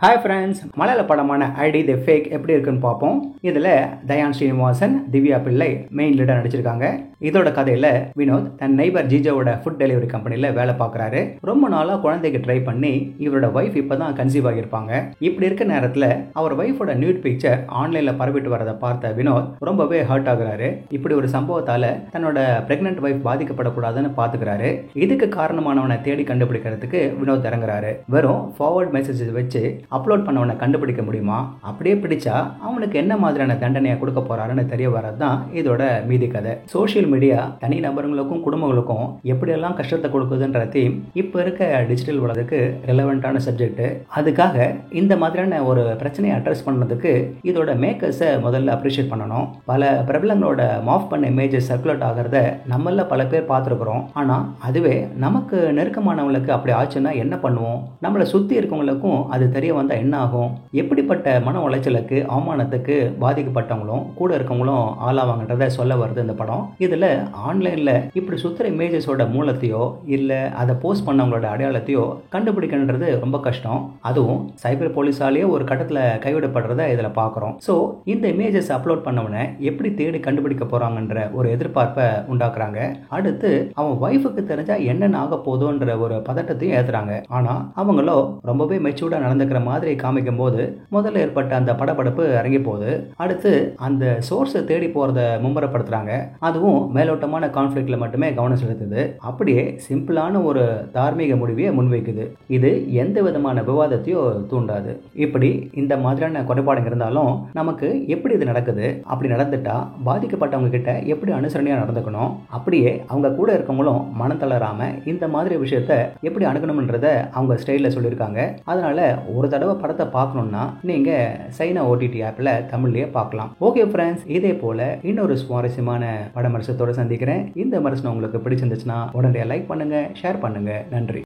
Hi friends, மலையாள படமான ID தி fake எப்படி இருக்குன்னு பார்ப்போம். இதில் தயான் ஸ்ரீனிவாசன், திவ்யா பிள்ளை மெயின் லீடர் நடிச்சிருக்காங்க. இதோட கதையில் வினோத் தன் நெய்பர் ஜிஜோவோட ஃபுட் டெலிவரி கம்பெனியில் வேலை பார்க்குறாரு. ரொம்ப நாளாக குழந்தைக்கு ட்ரை பண்ணி இவரோட ஒய்ஃப் இப்போ தான் கன்சீவ் ஆகியிருப்பாங்க. இப்படி இருக்க நேரத்தில் அவர் ஒய்ஃபோட நியூட் பிக்சர் ஆன்லைனில் பரவிட்டு வரதை பார்த்த வினோத் ரொம்பவே ஹர்ட் ஆகுறாரு. இப்படி ஒரு சம்பவத்தால் தன்னோட பிரெக்னென்ட் ஒய்ஃப் பாதிக்கப்படக்கூடாதுன்னு பார்த்துக்கிறாரு. இதுக்கு காரணமானவனை தேடி கண்டுபிடிக்கிறதுக்கு வினோத் இறங்குறாரு. வெறும் ஃபார்வர்ட் மெசேஜ் வச்சு அப்லோட் பண்ணவனை கண்டுபிடிக்க முடியுமா? அப்படியே பிடிச்சா அவனுக்கு என்ன மாதிரியான தண்டனையை கொடுக்க போறாருன்னு தெரிய வரதுதான் இதோட மீதி கதை. சோசியல் மீடியா தனி நபர்களுக்கும் குடும்பங்களுக்கும் எப்படியெல்லாம் கஷ்டத்தை கொடுக்குதுன்ற தீம் இப்ப இருக்க டிஜிட்டல் உலகத்துக்கு ரெலவெண்டான சப்ஜெக்ட். அதுக்காக இந்த மாதிரியான ஒரு பிரச்சனையை அட்ரஸ் பண்ணதுக்கு இதோட மேக்கர்ஸை முதல்ல அப்ரிஷியேட் பண்ணணும். பல பிரபலங்களோட மாஃப் பண்ண இமேஜஸ் சர்க்குலேட் ஆகிறத நம்மள பல பேர் பார்த்துருக்குறோம். ஆனா அதுவே நமக்கு நெருக்கமானவங்களுக்கு அப்படி ஆச்சுன்னா என்ன பண்ணுவோம்? நம்மளை சுத்தி இருக்கவங்களுக்கும் அது தெரிய வந்தா என்ன ஆகும்? எப்படிப்பட்ட மன உளைச்சலுக்கு அவமானத்துக்கு பாதிக்கப்பட்டவங்களும் கூட இருக்கவங்களும் ஆளாவாங்கன்றத சொல்ல வருது இந்த படம். இதுல ஆன்லைன்ல இப்படி சுத்துற இமேஜஸோட மூலத்தையோ இல்ல அதை போஸ்ட் பண்ணவங்களோட அடையாளத்தையோ கண்டுபிடிக்கணுன்றது ரொம்ப கஷ்டம். அதுவும் சைபர் போலீஸாலேயே ஒரு கட்டத்துல கைவிடப்படுறத இதுல பாக்குறோம். சோ இந்த இமேஜஸ் அப்லோட் பண்ணவனை எப்படி தேடி கண்டுபிடிக்க போறாங்கன்ற ஒரு எதிர்பார்ப்பை உண்டாக்குறாங்க. அடுத்து அவன் ஒய்ஃபுக்கு தெரிஞ்சா என்னென்ன ஆக போதோன்ற ஒரு பதட்டத்தையும் ஏத்துறாங்க. ஆனா அவங்களோ ரொம்பவே மெச்சூர்டா நடந்துக்கிற மாதிரி காமிக்கும் போது முதல்ல ஏற்பட்ட அந்த படபடப்பு இறங்கி போகுது. அடுத்து அந்த சோர்ஸை தேடி போறத மும்முரப்படுத்துறாங்க. அதுவும் மேலோட்டமான கான்ஃபிளிக்ட்ல மட்டுமே கவனம் செலுத்துது. அப்படியே சிம்பிளான ஒரு தார்மீக முடிவையை முன்வைக்குது. இது எந்த விதமான விவாதத்தையோ தூண்டாது. இப்படி இந்த மாதிரியான குறைபாடுங்க இருந்தாலும் நமக்கு எப்படி இது நடக்குது, அப்படி நடந்துட்டா பாதிக்கப்பட்டவங்க கிட்ட எப்படி அனுசரணையா நடந்துக்கணும், அப்படியே அவங்க கூட இருக்கவங்களும் மனம் தளராம இந்த மாதிரி விஷயத்த எப்படி அணுகணும்ன்றத அவங்க ஸ்டைல்ல சொல்லியிருக்காங்க. அதனால ஒரு தடவை படத்தை பார்க்கணும்னா நீங்க சைனா ஓடிடி ஆப்ல தமிழ்லயே பார்க்கலாம். ஓகே ஃப்ரெண்ட்ஸ், இதே போல இன்னொரு சுவாரஸ்யமான பட விமர்சனத்தோட சந்திக்கிறேன். இந்த விமர்சனம் உங்களுக்கு பிடிச்சிருந்துச்சுன்னா உடனே லைக் பண்ணுங்க, ஷேர் பண்ணுங்க. நன்றி.